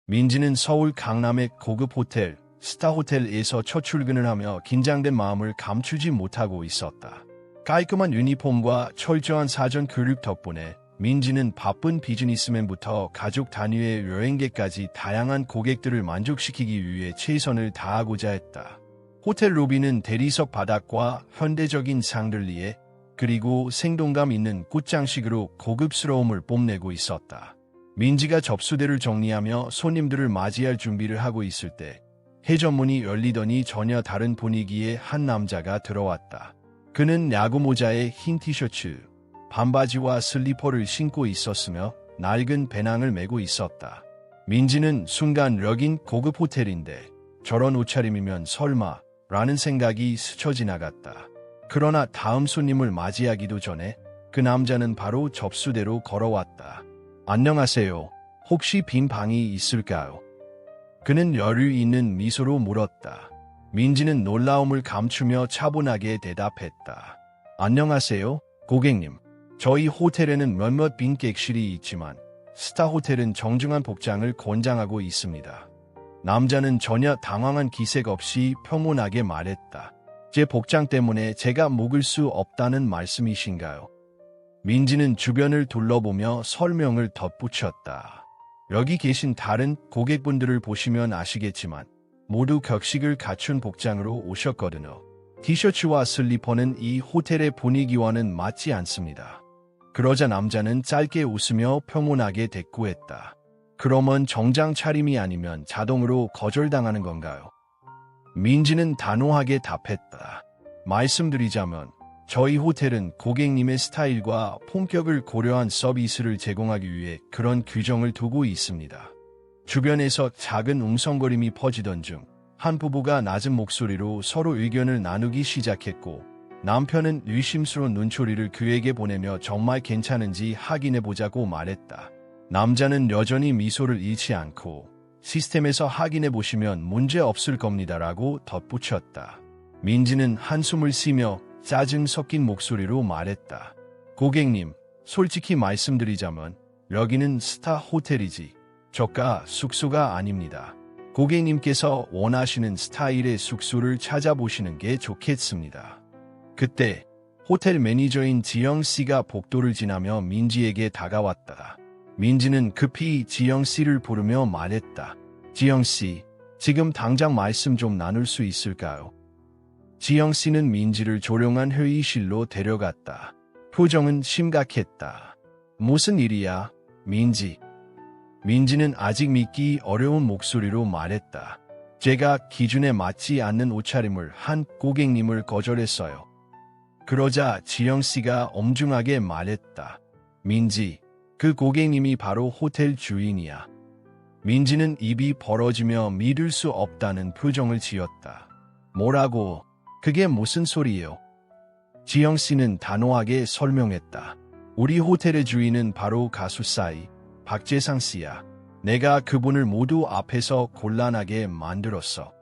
민지는 서울 강남의 고급 호텔, 스타호텔에서 첫 출근을 하며 긴장된 마음을 감추지 못하고 있었다. 깔끔한 유니폼과 철저한 사전 교육 덕분에 민지는 바쁜 비즈니스맨부터 가족 단위의 여행객까지 다양한 고객들을 만족시키기 위해 최선을 다하고자 했다. 호텔 로비는 대리석 바닥과 현대적인 샹들리에 그리고 생동감 있는 꽃장식으로 고급스러움을 뽐내고 있었다. 민지가 접수대를 정리하며 손님들을 맞이할 준비를 하고 있을 때 해전문이 열리더니 전혀 다른 분위기의 한 남자가 들어왔다. 그는 야구 모자에 흰 티셔츠, 반바지와 슬리퍼를 신고 있었으며 낡은 배낭을 메고 있었다. 민지는 순간 여긴 고급 호텔인데 저런 옷차림이면 설마 라는 생각이 스쳐 지나갔다. 그러나 다음 손님을 맞이하기도 전에 그 남자는 바로 접수대로 걸어왔다. 안녕하세요. 혹시 빈 방이 있을까요? 그는 여유 있는 미소로 물었다. 민지는 놀라움을 감추며 차분하게 대답했다. 안녕하세요, 고객님. 저희 호텔에는 몇몇 빈 객실이 있지만 스타호텔은 정중한 복장을 권장하고 있습니다. 남자는 전혀 당황한 기색 없이 평온하게 말했다. 제 복장 때문에 제가 묵을 수 없다는 말씀이신가요? 민지는 주변을 둘러보며 설명을 덧붙였다. 여기 계신 다른 고객분들을 보시면 아시겠지만 모두 격식을 갖춘 복장으로 오셨거든요. 티셔츠와 슬리퍼는 이 호텔의 분위기와는 맞지 않습니다. 그러자 남자는 짧게 웃으며 평온하게 대꾸했다. 그러면 정장 차림이 아니면 자동으로 거절당하는 건가요? 민지는 단호하게 답했다. 말씀드리자면 저희 호텔은 고객님의 스타일과 품격을 고려한 서비스를 제공하기 위해 그런 규정을 두고 있습니다. 주변에서 작은 웅성거림이 퍼지던 중 한 부부가 낮은 목소리로 서로 의견을 나누기 시작했고 남편은 의심스러운 눈초리를 그에게 보내며 정말 괜찮은지 확인해보자고 말했다. 남자는 여전히 미소를 잃지 않고 시스템에서 확인해보시면 문제 없을 겁니다라고 덧붙였다. 민지는 한숨을 쉬며 짜증 섞인 목소리로 말했다. 고객님, 솔직히 말씀드리자면 여기는 스타 호텔이지 저가 숙소가 아닙니다. 고객님께서 원하시는 스타일의 숙소를 찾아보시는 게 좋겠습니다. 그때 호텔 매니저인 지영씨가 복도를 지나며 민지에게 다가왔다. 민지는 급히 지영씨를 부르며 말했다. 지영씨, 지금 당장 말씀 좀 나눌 수 있을까요? 지영씨는 민지를 조용한 회의실로 데려갔다. 표정은 심각했다. 무슨 일이야, 민지? 민지는 아직 믿기 어려운 목소리로 말했다. 제가 기준에 맞지 않는 옷차림을 한 고객님을 거절했어요. 그러자 지영씨가 엄중하게 말했다. 민지, 그 고객님이 바로 호텔 주인이야. 민지는 입이 벌어지며 믿을 수 없다는 표정을 지었다. 뭐라고? 그게 무슨 소리예요? 지영씨는 단호하게 설명했다. 우리 호텔의 주인은 바로 가수 싸이, 박재상 씨야. 내가 그분을 모두 앞에서 곤란하게 만들었어.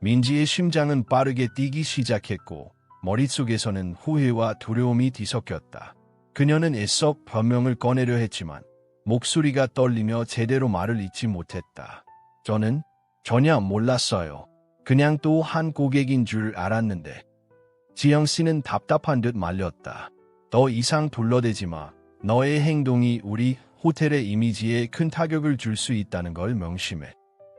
민지의 심장은 빠르게 뛰기 시작했고 머릿속에서는 후회와 두려움이 뒤섞였다. 그녀는 애써 변명을 꺼내려 했지만 목소리가 떨리며 제대로 말을 잇지 못했다. 저는 전혀 몰랐어요. 그냥 또 한 고객인 줄 알았는데. 지영씨는 답답한 듯 말렸다. 더 이상 둘러대지 마. 너의 행동이 우리 호텔의 이미지에 큰 타격을 줄 수 있다는 걸 명심해.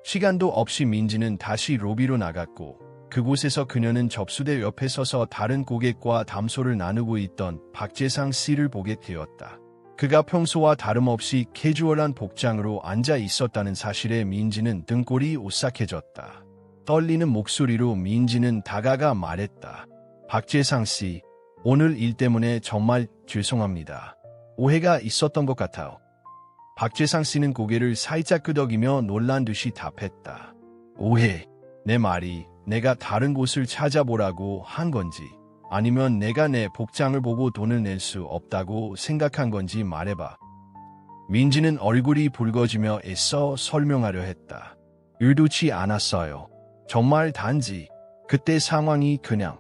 시간도 없이 민지는 다시 로비로 나갔고 그곳에서 그녀는 접수대 옆에 서서 다른 고객과 담소를 나누고 있던 박재상 씨를 보게 되었다. 그가 평소와 다름없이 캐주얼한 복장으로 앉아 있었다는 사실에 민지는 등골이 오싹해졌다. 떨리는 목소리로 민지는 다가가 말했다. 박재상 씨, 오늘 일 때문에 정말 죄송합니다. 오해가 있었던 것 같아요. 박재상 씨는 고개를 살짝 끄덕이며 놀란 듯이 답했다. 오해? 내 말이 내가 다른 곳을 찾아보라고 한 건지 아니면 내가 내 복장을 보고 돈을 낼 수 없다고 생각한 건지 말해봐. 민지는 얼굴이 붉어지며 애써 설명하려 했다. 의도치 않았어요. 정말 단지 그때 상황이 그냥.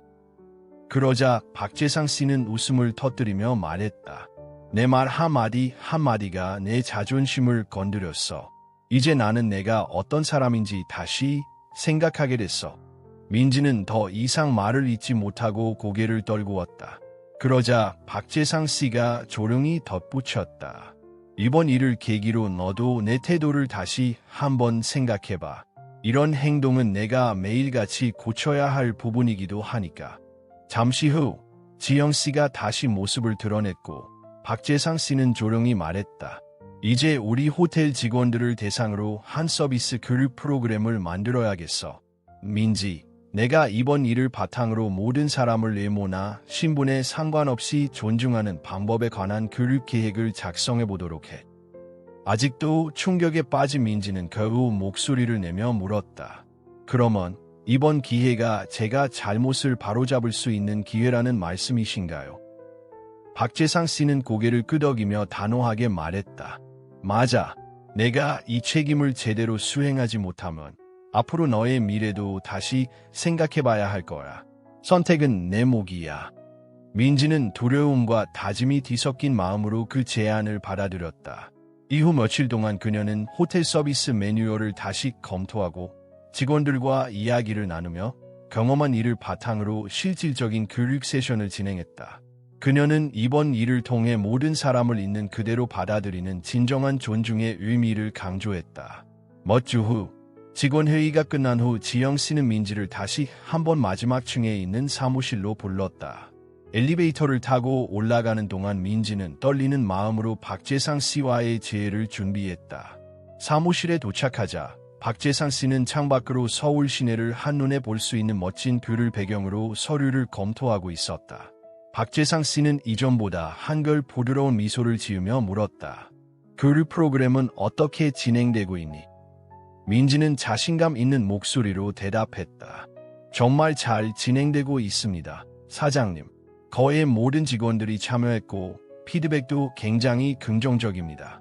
그러자 박재상 씨는 웃음을 터뜨리며 말했다. 내 말 한마디 한마디가 내 자존심을 건드렸어. 이제 나는 내가 어떤 사람인지 다시 생각하게 됐어. 민지는 더 이상 말을 잇지 못하고 고개를 떨구었다. 그러자 박재상 씨가 조용히 덧붙였다. 이번 일을 계기로 너도 내 태도를 다시 한번 생각해봐. 이런 행동은 내가 매일같이 고쳐야 할 부분이기도 하니까. 잠시 후 지영 씨가 다시 모습을 드러냈고 박재상 씨는 조용히 말했다. 이제 우리 호텔 직원들을 대상으로 한 서비스 교육 프로그램을 만들어야겠어. 민지, 내가 이번 일을 바탕으로 모든 사람을 외모나 신분에 상관없이 존중하는 방법에 관한 교육 계획을 작성해 보도록 해. 아직도 충격에 빠진 민지는 겨우 목소리를 내며 물었다. 그러면 이번 기회가 제가 잘못을 바로잡을 수 있는 기회라는 말씀이신가요? 박재상 씨는 고개를 끄덕이며 단호하게 말했다. 맞아. 내가 이 책임을 제대로 수행하지 못하면 앞으로 너의 미래도 다시 생각해봐야 할 거야. 선택은 내 몫이야. 민지는 두려움과 다짐이 뒤섞인 마음으로 그 제안을 받아들였다. 이후 며칠 동안 그녀는 호텔 서비스 매뉴얼을 다시 검토하고 직원들과 이야기를 나누며 경험한 일을 바탕으로 실질적인 교육 세션을 진행했다. 그녀는 이번 일을 통해 모든 사람을 있는 그대로 받아들이는 진정한 존중의 의미를 강조했다. 몇 주 후 직원회의가 끝난 후 지영 씨는 민지를 다시 한번 마지막 층에 있는 사무실로 불렀다. 엘리베이터를 타고 올라가는 동안 민지는 떨리는 마음으로 박재상 씨와의 재회를 준비했다. 사무실에 도착하자 박재상 씨는 창밖으로 서울 시내를 한눈에 볼 수 있는 멋진 뷰를 배경으로 서류를 검토하고 있었다. 박재상 씨는 이전보다 한결 부드러운 미소를 지으며 물었다. 교육 프로그램은 어떻게 진행되고 있니? 민지는 자신감 있는 목소리로 대답했다. 정말 잘 진행되고 있습니다, 사장님. 거의 모든 직원들이 참여했고 피드백도 굉장히 긍정적입니다.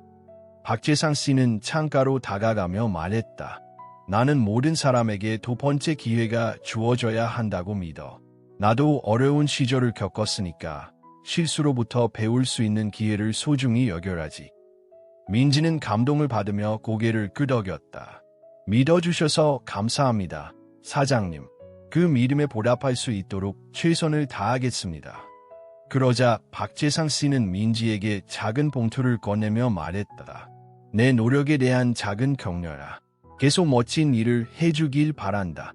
박재상 씨는 창가로 다가가며 말했다. 나는 모든 사람에게 두 번째 기회가 주어져야 한다고 믿어. 나도 어려운 시절을 겪었으니까 실수로부터 배울 수 있는 기회를 소중히 여겨야지. 민지는 감동을 받으며 고개를 끄덕였다. 믿어주셔서 감사합니다, 사장님. 그 믿음에 보답할 수 있도록 최선을 다하겠습니다. 그러자 박재상 씨는 민지에게 작은 봉투를 건네며 말했다. 내 노력에 대한 작은 격려야. 계속 멋진 일을 해주길 바란다.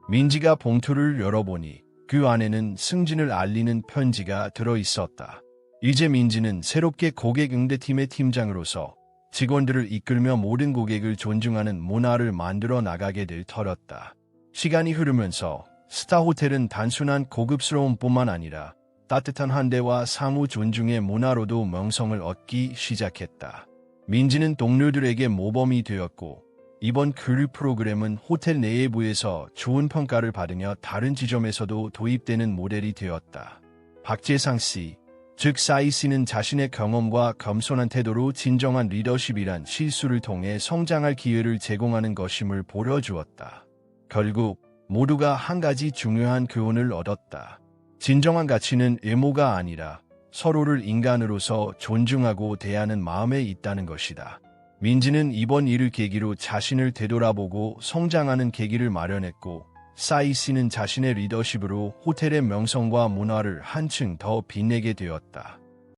민지가 봉투를 열어보니 그 안에는 승진을 알리는 편지가 들어있었다. 이제 민지는 새롭게 고객 응대팀의 팀장으로서 직원들을 이끌며 모든 고객을 존중하는 문화를 만들어 나가게 될 터였다. 시간이 흐르면서 스타호텔은 단순한 고급스러움뿐만 아니라 따뜻한 환대와 상호 존중의 문화로도 명성을 얻기 시작했다. 민지는 동료들에게 모범이 되었고 이번 교육 프로그램은 호텔 내부에서 좋은 평가를 받으며 다른 지점에서도 도입되는 모델이 되었다. 박재상 씨, 즉 사이 씨는 자신의 경험과 겸손한 태도로 진정한 리더십이란 실수를 통해 성장할 기회를 제공하는 것임을 보여주었다. 결국 모두가 한 가지 중요한 교훈을 얻었다. 진정한 가치는 외모가 아니라 서로를 인간으로서 존중하고 대하는 마음에 있다는 것이다. 민지는 이번 일을 계기로 자신을 되돌아보고 성장하는 계기를 마련했고 사이 씨는 자신의 리더십으로 호텔의 명성과 문화를 한층 더 빛내게 되었다.